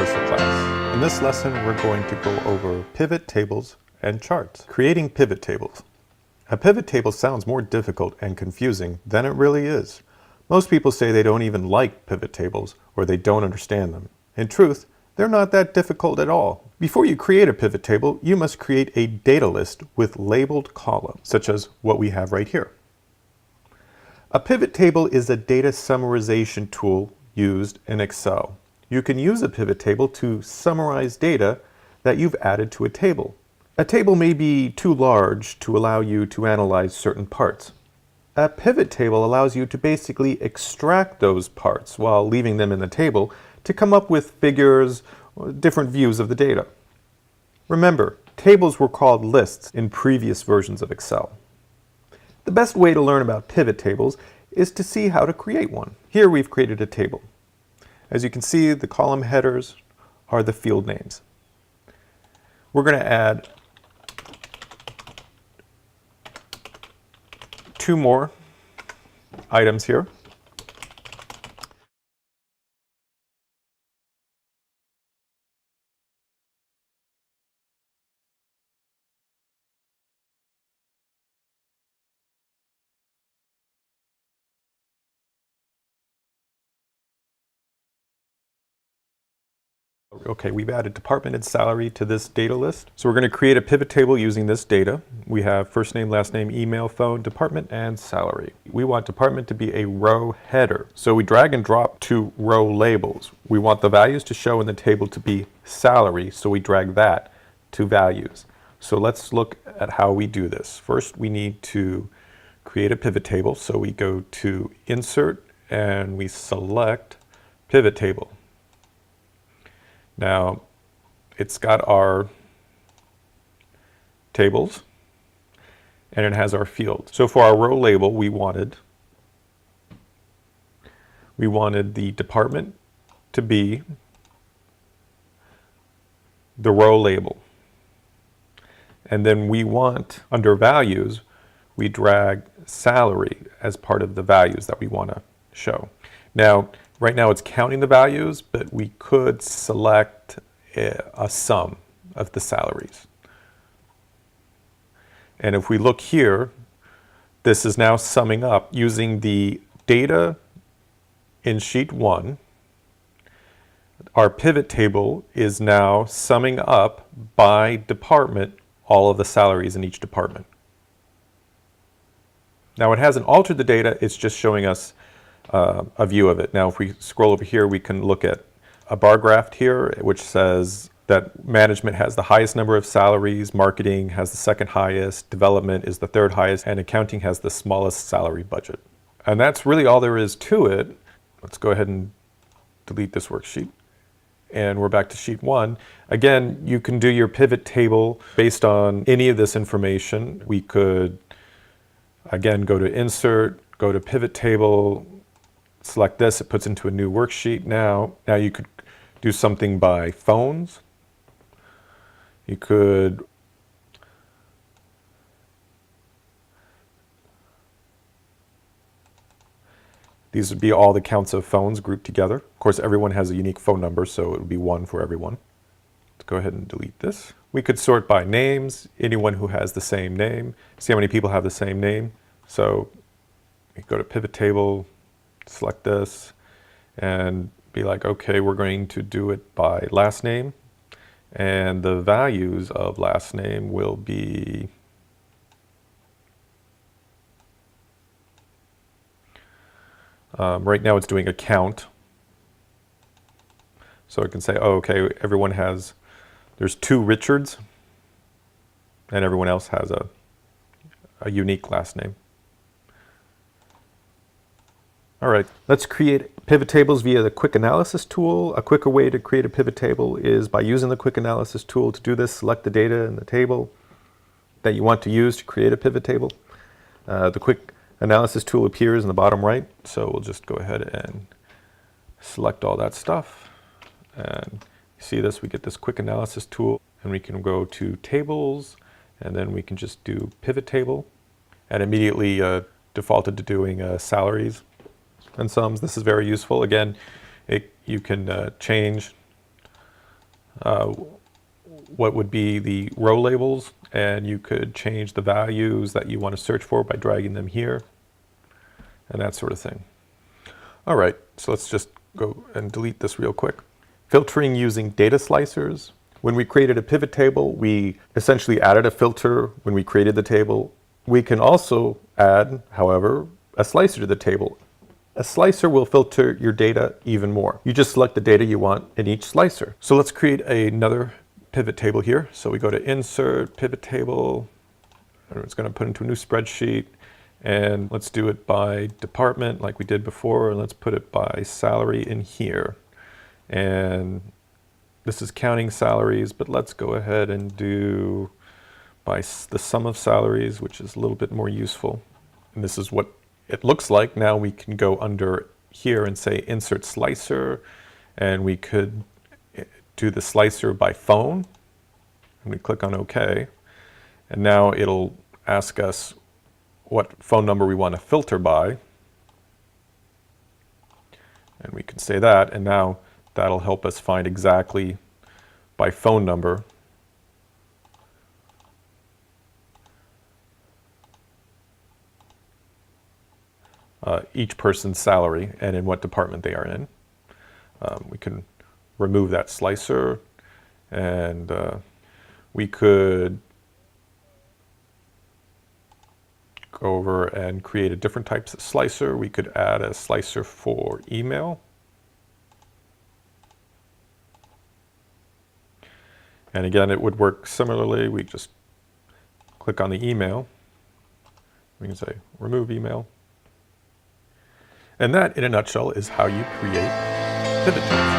Universal class. In this lesson, we're going to go over pivot tables and charts. Creating pivot tables. A pivot table sounds more difficult and confusing than it really is. Most people say they don't even like pivot tables or they don't understand them. In truth, they're not that difficult at all. Before you create a pivot table, you must create a data list with labeled columns, such as what we have right here. A pivot table is a data summarization tool used in Excel. You can use a pivot table to summarize data that you've added to a table. A table may be too large to allow you to analyze certain parts. A pivot table allows you to basically extract those parts while leaving them in the table to come up with figures or different views of the data. Remember, tables were called lists in previous versions of Excel. The best way to learn about pivot tables is to see how to create one. Here we've created a table. As you can see, the column headers are the field names. We're going to add 2 more items here. Okay, we've added department and salary to this data list. So we're going to create a pivot table using this data. We have first name, last name, email, phone, department, and salary. We want department to be a row header. So we drag and drop 2 row labels. We want the values to show in the table to be salary, so we drag that to values. So let's look at how we do this. First, we need to create a pivot table. So we go to Insert and we select Pivot Table. Now, it's got our tables and it has our field. So for our row label, we wanted the department to be the row label. And then we want, under values, we drag salary as part of the values that we want to show. Now, right now it's counting the values, but we could select a sum of the salaries. And if we look here, this is now summing up using the data in sheet 1. Our pivot table is now summing up by department all of the salaries in each department. Now it hasn't altered the data, it's just showing us a view of it. Now if we scroll over here, we can look at a bar graph here which says that management has the highest number of salaries, marketing has the second highest, development is the third highest, and accounting has the smallest salary budget. And that's really all there is to it. Let's go ahead and delete this worksheet. And we're back to sheet 1. Again, you can do your pivot table based on any of this information. We could, again, go to Insert, go to Pivot Table, select this, it puts into a new worksheet. Now you could do something by phones. You could these would be all the counts of phones grouped together. Of course, everyone has a unique phone number, so it would be 1 for everyone. Let's go ahead and delete this. We could sort by names, anyone who has the same name. See how many people have the same name. So we go to Pivot Table, select this, and be like, okay, we're going to do it by last name. And the values of last name will be right now it's doing a count. So it can say, oh, okay, everyone has, there's 2 Richards, and everyone else has a unique last name. All right, let's create pivot tables via the quick analysis tool. A quicker way to create a pivot table is by using the quick analysis tool. To do this, select the data in the table that you want to use to create a pivot table. The quick analysis tool appears in the bottom right, so we'll just go ahead and select all that stuff. And you see this, we get this quick analysis tool, and we can go to tables, and then we can just do pivot table, and immediately defaulted to doing salaries and sums. This is very useful. Again, you can change what would be the row labels, and you could change the values that you want to search for by dragging them here and that sort of thing. All right, so let's just go and delete this real quick. Filtering using data slicers. When we created a pivot table, we essentially added a filter when we created the table. We can also add, however, a slicer to the table. A slicer will filter your data even more. You just select the data you want in each slicer. So let's create another pivot table here. So we go to Insert, Pivot Table, and it's going to put into a new spreadsheet. And let's do it by department like we did before, and let's put it by salary in here. And this is counting salaries, but let's go ahead and do by the sum of salaries, which is a little bit more useful. And this is what it looks like. Now we can go under here and say Insert Slicer, and we could do the slicer by phone. And we click on OK. And now it'll ask us what phone number we want to filter by. And we can say that, and now that'll help us find exactly by phone number each person's salary and in what department they are in. We can remove that slicer, and we could go over and create a different type of slicer. We could add a slicer for email. And again, it would work similarly. We just click on the email. We can say remove email. And that, in a nutshell, is how you create pivot tables.